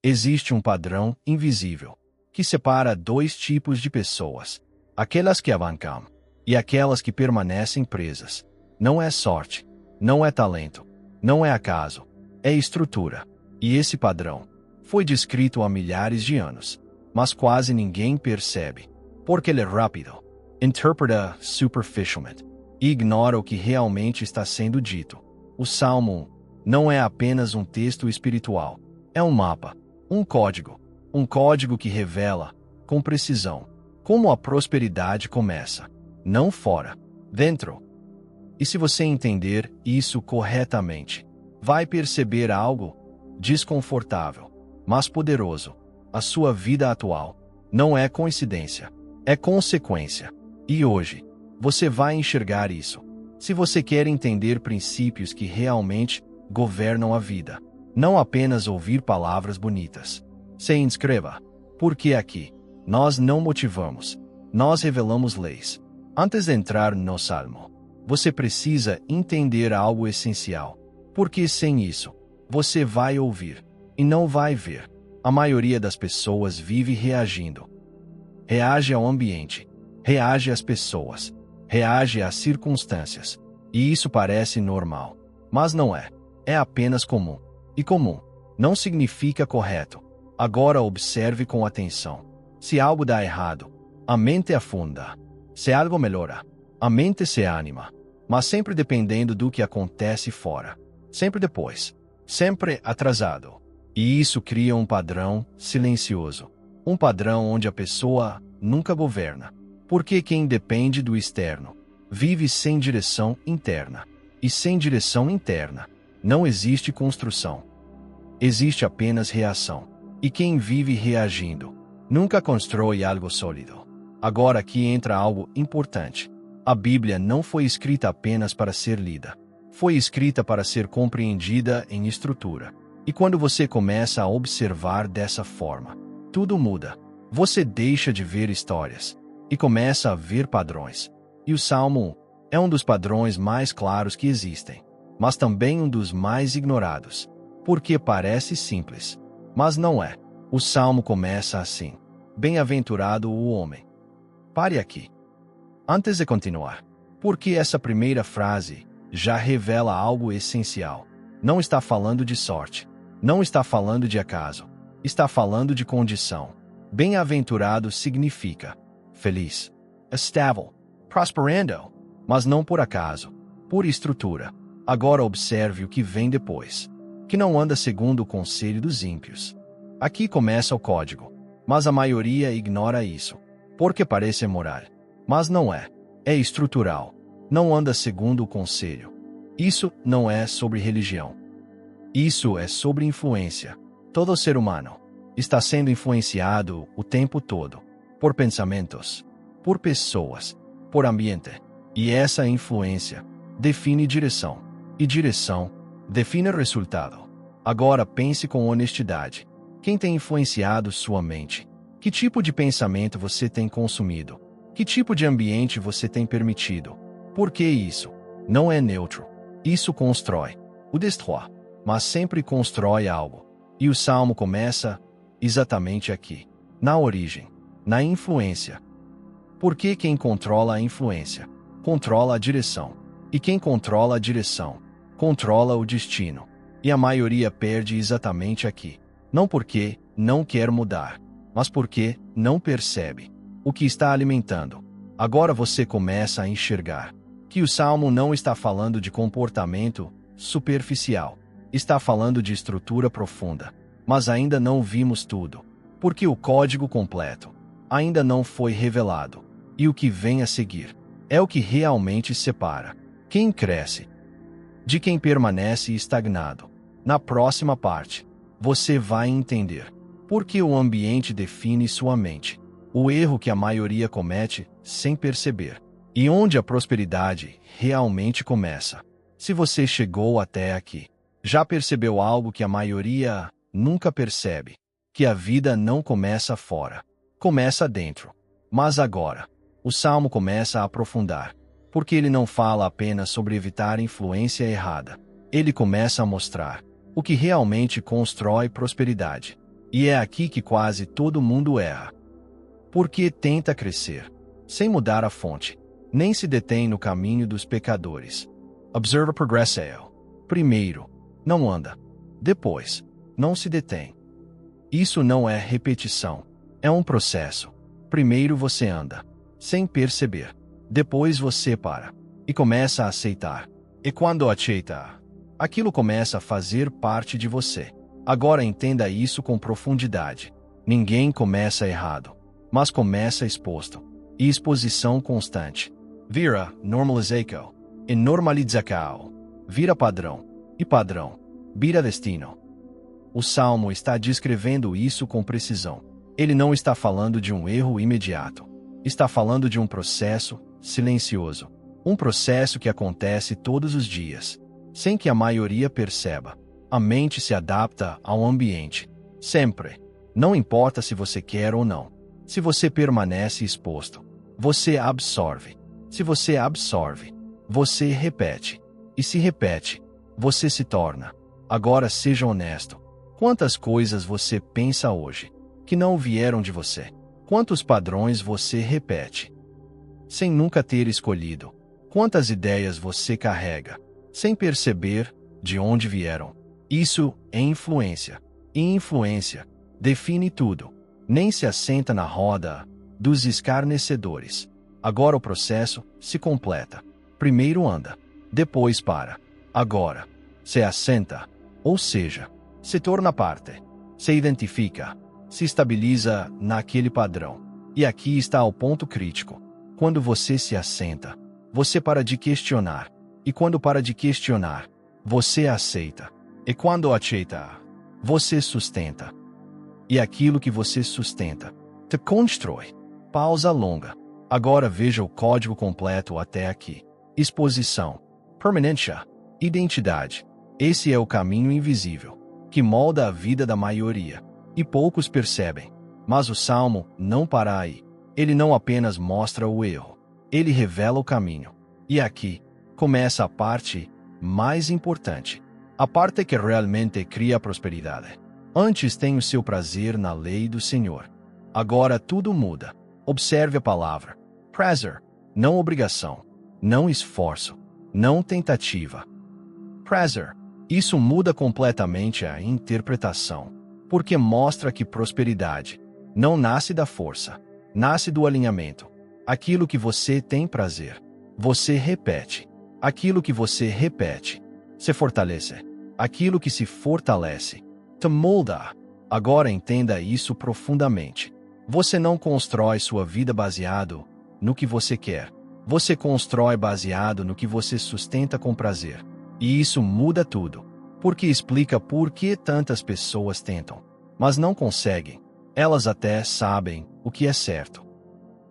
Existe um padrão invisível que separa dois tipos de pessoas: aquelas que avancam e aquelas que permanecem presas. Não é sorte, não é talento, não é acaso, é estrutura. E esse padrão foi descrito há milhares de anos, mas quase ninguém percebe, porque ele é rápido, interpreta superficialmente e ignora o que realmente está sendo dito. O Salmo 1 não é apenas um texto espiritual, é um mapa, um código que revela, com precisão, como a prosperidade começa, não fora, dentro. E se você entender isso corretamente, vai perceber algo desconfortável, mas poderoso. A sua vida atual não é coincidência, é consequência. E hoje, você vai enxergar isso. Se você quer entender princípios que realmente governam a vida, não apenas ouvir palavras bonitas. Se inscreva, porque aqui, nós não motivamos, nós revelamos leis. Antes de entrar no Salmo, você precisa entender algo essencial, porque sem isso, você vai ouvir e não vai ver. A maioria das pessoas vive reagindo. Reage ao ambiente, reage às pessoas, reage às circunstâncias. E isso parece normal, mas não é. É apenas comum. E comum não significa correto. Agora observe com atenção. Se algo dá errado, a mente afunda. Se algo melhora, a mente se anima. Mas sempre dependendo do que acontece fora. Sempre depois. Sempre atrasado. E isso cria um padrão silencioso. Um padrão onde a pessoa nunca governa. Porque quem depende do externo vive sem direção interna. E sem direção interna, não existe construção. Existe apenas reação. E quem vive reagindo nunca constrói algo sólido. Agora aqui entra algo importante. A Bíblia não foi escrita apenas para ser lida. Foi escrita para ser compreendida em estrutura. E quando você começa a observar dessa forma, tudo muda. Você deixa de ver histórias e começa a ver padrões. E o Salmo 1 é um dos padrões mais claros que existem, mas também um dos mais ignorados, porque parece simples, mas não é. O Salmo começa assim: Bem-aventurado o homem. Pare aqui. Antes de continuar, porque essa primeira frase já revela algo essencial. Não está falando de sorte, não está falando de acaso, está falando de condição. Bem-aventurado significa feliz, estável, prosperando, mas não por acaso, por estrutura. Agora observe o que vem depois, que não anda segundo o conselho dos ímpios. Aqui começa o código, mas a maioria ignora isso, porque parece moral, mas não é. É estrutural, não anda segundo o conselho. Isso não é sobre religião. Isso é sobre influência. Todo ser humano está sendo influenciado o tempo todo por pensamentos, por pessoas, por ambiente. E essa influência define direção. E direção define resultado. Agora pense com honestidade. Quem tem influenciado sua mente? Que tipo de pensamento você tem consumido? Que tipo de ambiente você tem permitido? Porque isso não é neutro. Isso constrói. O destrói, mas sempre constrói algo. E o Salmo começa exatamente aqui, na origem, na influência. Porque quem controla a influência controla a direção. E quem controla a direção controla o destino. E a maioria perde exatamente aqui. Não porque não quer mudar, mas porque não percebe o que está alimentando. Agora você começa a enxergar que o Salmo não está falando de comportamento superficial. Está falando de estrutura profunda. Mas ainda não vimos tudo, porque o código completo ainda não foi revelado. E o que vem a seguir é o que realmente separa quem cresce de quem permanece estagnado. Na próxima parte, você vai entender por que o ambiente define sua mente, o erro que a maioria comete sem perceber, e onde a prosperidade realmente começa. Se você chegou até aqui, já percebeu algo que a maioria nunca percebe: que a vida não começa fora, começa dentro. Mas agora, o Salmo começa a aprofundar, porque ele não fala apenas sobre evitar influência errada. Ele começa a mostrar o que realmente constrói prosperidade. E é aqui que quase todo mundo erra. Porque tenta crescer, sem mudar a fonte, nem se detém no caminho dos pecadores. Observa progressio. Primeiro, não anda. Depois, não se detém. Isso não é repetição. É um processo. Primeiro você anda, sem perceber. Depois você para e começa a aceitar. E quando aceita, aquilo começa a fazer parte de você. Agora entenda isso com profundidade. Ninguém começa errado, mas começa exposto. E exposição constante vira normalização. E normalização vira padrão. E padrão vira destino. O Salmo está descrevendo isso com precisão. Ele não está falando de um erro imediato. Está falando de um processo silencioso. Um processo que acontece todos os dias, sem que a maioria perceba. A mente se adapta ao ambiente. Sempre. Não importa se você quer ou não. Se você permanece exposto, você absorve. Se você absorve, você repete. E se repete, você se torna. Agora seja honesto. Quantas coisas você pensa hoje que não vieram de você? Quantos padrões você repete sem nunca ter escolhido? Quantas ideias você carrega sem perceber de onde vieram? Isso é influência. E influência define tudo. Nem se assenta na roda dos escarnecedores. Agora o processo se completa. Primeiro anda, depois para. Agora se assenta, ou seja, se torna parte, se identifica, se estabiliza naquele padrão. E aqui está o ponto crítico. Quando você se assenta, você para de questionar. E quando para de questionar, você aceita. E quando aceita, você sustenta. E aquilo que você sustenta te constrói. Pausa longa. Agora veja o código completo até aqui. Exposição, permanência, identidade. Esse é o caminho invisível que molda a vida da maioria. E poucos percebem. Mas o Salmo não para aí. Ele não apenas mostra o erro. Ele revela o caminho. E aqui começa a parte mais importante. A parte que realmente cria a prosperidade. Antes tem o seu prazer na lei do Senhor. Agora tudo muda. Observe a palavra. Prazer. Não obrigação. Não esforço. Não tentativa. Prazer. Isso muda completamente a interpretação. Porque mostra que prosperidade não nasce da força. Nasce do alinhamento. Aquilo que você tem prazer, você repete. Aquilo que você repete, se fortalece. Aquilo que se fortalece, te molda. Agora entenda isso profundamente. Você não constrói sua vida baseado no que você quer. Você constrói baseado no que você sustenta com prazer. E isso muda tudo. Porque explica por que tantas pessoas tentam, mas não conseguem. Elas até sabem o que é certo,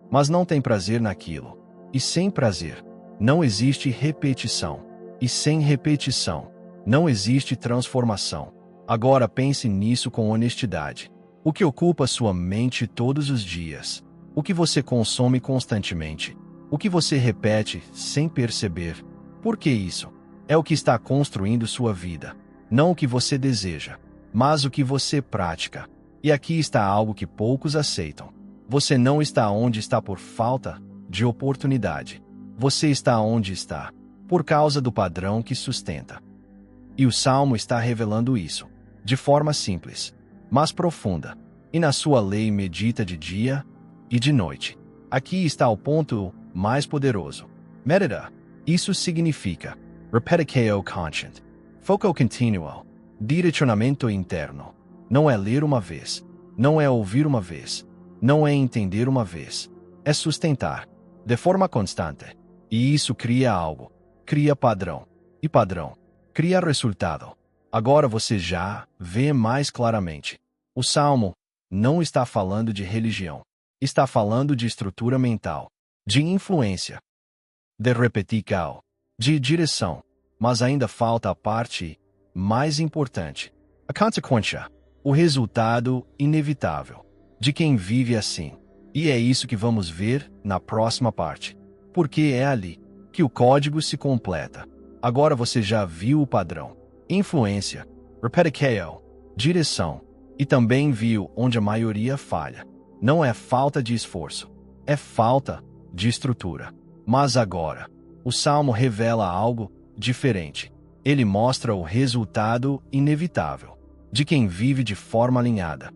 mas não têm prazer naquilo. E sem prazer, não existe repetição. E sem repetição, não existe transformação. Agora pense nisso com honestidade. O que ocupa sua mente todos os dias? O que você consome constantemente? O que você repete sem perceber? Por que isso? É o que está construindo sua vida. Não o que você deseja, mas o que você pratica. E aqui está algo que poucos aceitam. Você não está onde está por falta de oportunidade. Você está onde está por causa do padrão que sustenta. E o Salmo está revelando isso, de forma simples, mas profunda. E na sua lei medita de dia e de noite. Aqui está o ponto mais poderoso. Medita. Isso significa repetitio constant, foco continuo, direcionamento interno. Não é ler uma vez, não é ouvir uma vez, não é entender uma vez. É sustentar, de forma constante. E isso cria algo, cria padrão. E padrão cria resultado. Agora você já vê mais claramente. O Salmo não está falando de religião. Está falando de estrutura mental, de influência, de repetição, de direção. Mas ainda falta a parte mais importante. A consequência, o resultado inevitável de quem vive assim. E é isso que vamos ver na próxima parte. Porque é ali que o código se completa. Agora você já viu o padrão. Influência, repetição, direção. E também viu onde a maioria falha. Não é falta de esforço, é falta de estrutura. Mas agora, o Salmo revela algo diferente. Ele mostra o resultado inevitável de quem vive de forma alinhada.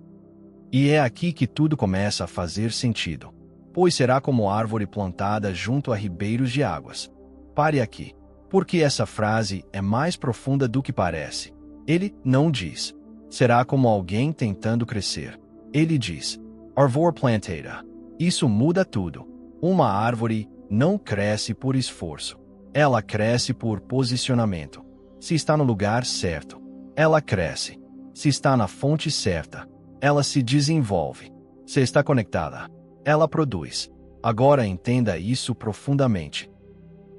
E é aqui que tudo começa a fazer sentido. Pois será como árvore plantada junto a ribeiros de águas. Pare aqui, porque essa frase é mais profunda do que parece. Ele não diz, será como alguém tentando crescer. Ele diz, árvore plantada. Isso muda tudo. Uma árvore não cresce por esforço. Ela cresce por posicionamento. Se está no lugar certo, ela cresce. Se está na fonte certa, ela se desenvolve. Se está conectada, ela produz. Agora entenda isso profundamente.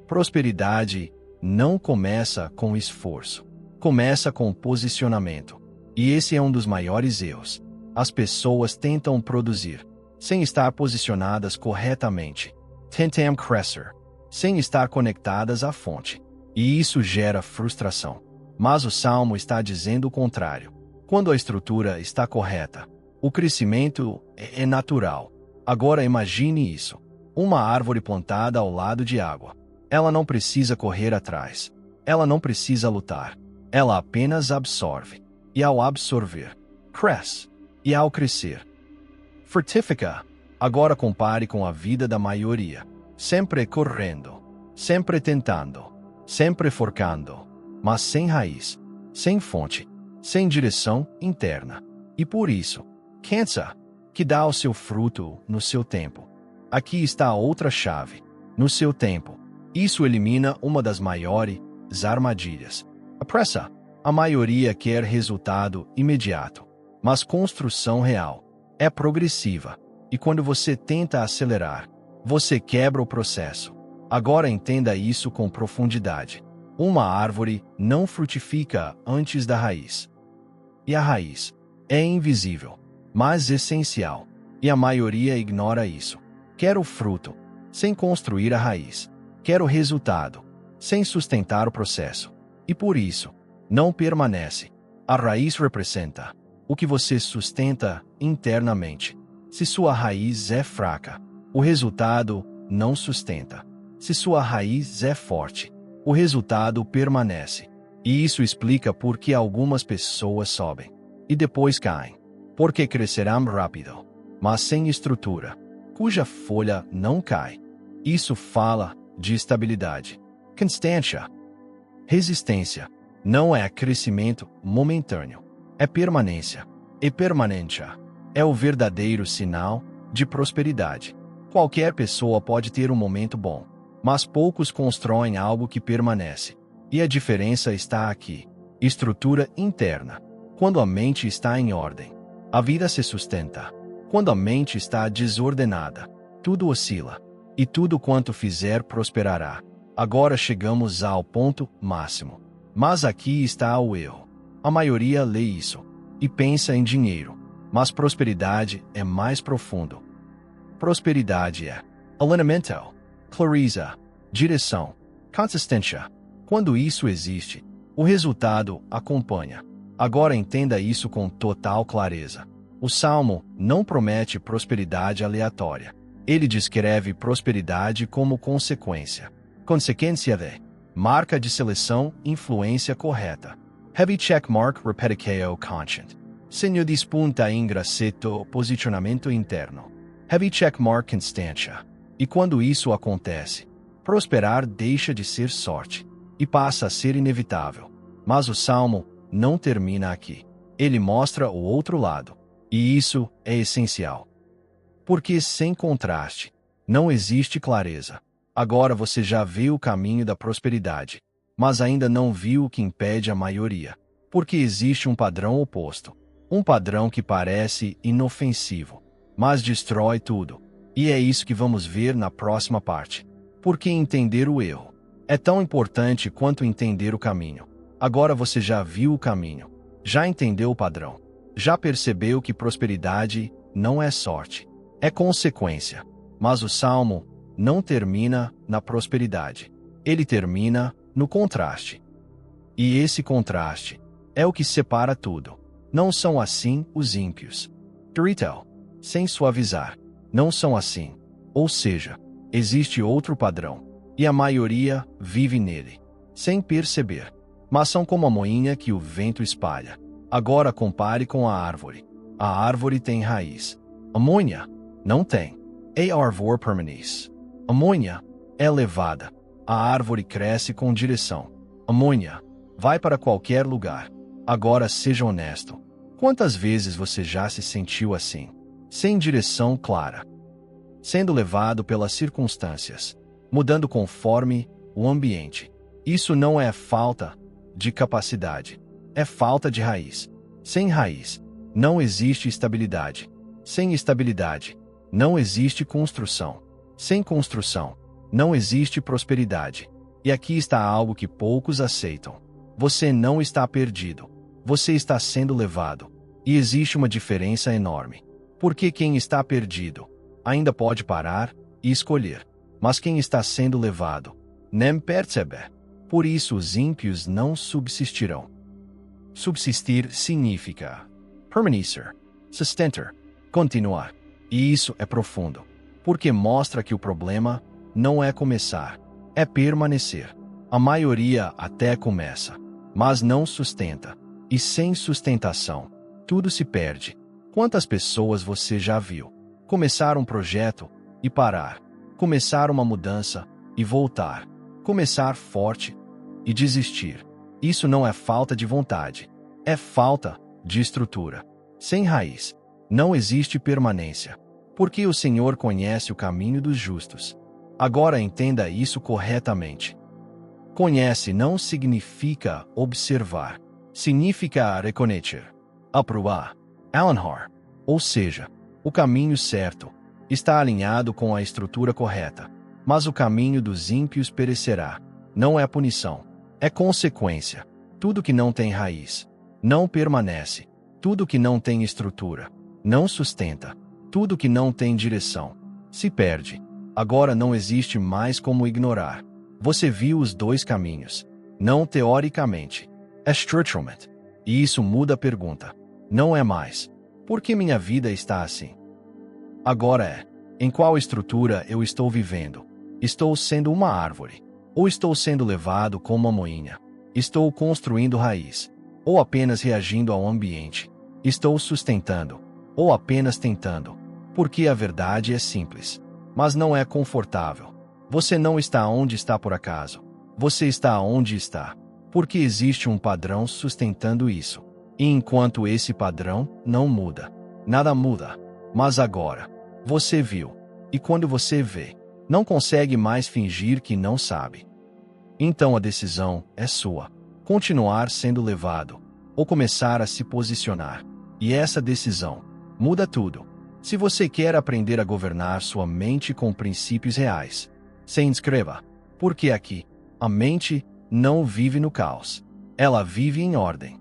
Prosperidade não começa com esforço. Começa com posicionamento. E esse é um dos maiores erros. As pessoas tentam produzir sem estar posicionadas corretamente. Tentam crescer sem estar conectadas à fonte. E isso gera frustração. Mas o Salmo está dizendo o contrário. Quando a estrutura está correta, o crescimento é natural. Agora imagine isso. Uma árvore plantada ao lado de água. Ela não precisa correr atrás. Ela não precisa lutar. Ela apenas absorve. E ao absorver, cresce. E ao crescer, frutifica. Agora compare com a vida da maioria. Sempre correndo. Sempre tentando. Sempre forcando. Mas sem raiz. Sem fonte. Sem direção interna. E por isso, cansa. Que dá o seu fruto no seu tempo. Aqui está a outra chave. No seu tempo. Isso elimina uma das maiores armadilhas. A pressa. A maioria quer resultado imediato. Mas construção real é progressiva. E quando você tenta acelerar, você quebra o processo. Agora entenda isso com profundidade. Uma árvore não frutifica antes da raiz. E a raiz é invisível, mas essencial. E a maioria ignora isso. Quer o fruto, sem construir a raiz. Quer o resultado, sem sustentar o processo. E por isso, não permanece. A raiz representa o que você sustenta internamente. Se sua raiz é fraca, o resultado não sustenta. Se sua raiz é forte, o resultado permanece. E isso explica por que algumas pessoas sobem e depois caem. Porque crescerão rápido, mas sem estrutura, cuja folha não cai. Isso fala de estabilidade, constância, resistência. Não é crescimento momentâneo, é permanência. E permanência é o verdadeiro sinal de prosperidade. Qualquer pessoa pode ter um momento bom, mas poucos constroem algo que permanece. E a diferença está aqui. Estrutura interna. Quando a mente está em ordem, a vida se sustenta. Quando a mente está desordenada, tudo oscila. E tudo quanto fizer prosperará. Agora chegamos ao ponto máximo. Mas aqui está o erro. A maioria lê isso e pensa em dinheiro. Mas prosperidade é mais profundo. Prosperidade é alinhamento, clareza, direção, consistência. Quando isso existe, o resultado acompanha. Agora entenda isso com total clareza. O Salmo não promete prosperidade aleatória. Ele descreve prosperidade como consequência. Consequência de marca de seleção, influência correta. Heavy checkmark repetição consciente. Segno de spunta in grassetto, posicionamento interno. Heavy checkmark constância. E quando isso acontece, prosperar deixa de ser sorte e passa a ser inevitável. Mas o Salmo não termina aqui. Ele mostra o outro lado. E isso é essencial. Porque sem contraste, não existe clareza. Agora você já viu o caminho da prosperidade, mas ainda não viu o que impede a maioria. Porque existe um padrão oposto. Um padrão que parece inofensivo, mas destrói tudo. E é isso que vamos ver na próxima parte. Porque entender o erro é tão importante quanto entender o caminho. Agora você já viu o caminho, já entendeu o padrão, já percebeu que prosperidade não é sorte, é consequência. Mas o Salmo não termina na prosperidade. Ele termina no contraste. E esse contraste é o que separa tudo. Não são assim os ímpios. Tritel, sem suavizar, não são assim. Ou seja, existe outro padrão, e a maioria vive nele, sem perceber. Mas são como a moinha que o vento espalha. Agora compare com a árvore. A árvore tem raiz. A moinha não tem. A árvore permanece. A moinha é levada. A árvore cresce com direção. A moinha vai para qualquer lugar. Agora seja honesto. Quantas vezes você já se sentiu assim? Sem direção clara. Sendo levado pelas circunstâncias. Mudando conforme o ambiente. Isso não é falta de capacidade. É falta de raiz. Sem raiz, não existe estabilidade. Sem estabilidade, não existe construção. Sem construção, não existe prosperidade. E aqui está algo que poucos aceitam. Você não está perdido. Você está sendo levado. E existe uma diferença enorme. Porque quem está perdido ainda pode parar e escolher. Mas quem está sendo levado nem percebe. Por isso os ímpios não subsistirão. Subsistir significa permanecer, sustentar, continuar. E isso é profundo. Porque mostra que o problema não é começar, é permanecer. A maioria até começa, mas não sustenta. E sem sustentação, tudo se perde. Quantas pessoas você já viu começar um projeto e parar? Começar uma mudança e voltar? Começar forte e desistir? Isso não é falta de vontade, é falta de estrutura. Sem raiz, não existe permanência. Porque o Senhor conhece o caminho dos justos. Agora entenda isso corretamente. Conhece não significa observar. Significa reconhecer, aprovar, alinhar. Ou seja, o caminho certo está alinhado com a estrutura correta. Mas o caminho dos ímpios perecerá. Não é punição, é consequência. Tudo que não tem raiz não permanece. Tudo que não tem estrutura não sustenta. Tudo que não tem direção se perde. Agora não existe mais como ignorar. Você viu os dois caminhos. Não teoricamente. É structuralmente. E isso muda a pergunta. Não é mais. Por que minha vida está assim? Agora é. Em qual estrutura eu estou vivendo? Estou sendo uma árvore? Ou estou sendo levado como uma moinha? Estou construindo raiz? Ou apenas reagindo ao ambiente? Estou sustentando? Ou apenas tentando? Porque a verdade é simples, mas não é confortável. Você não está onde está por acaso. Você está onde está, porque existe um padrão sustentando isso. E enquanto esse padrão não muda, nada muda. Mas agora, você viu. E quando você vê, não consegue mais fingir que não sabe. Então a decisão é sua. Continuar sendo levado, ou começar a se posicionar. E essa decisão muda tudo. Se você quer aprender a governar sua mente com princípios reais, se inscreva. Porque aqui, a mente não vive no caos. Ela vive em ordem.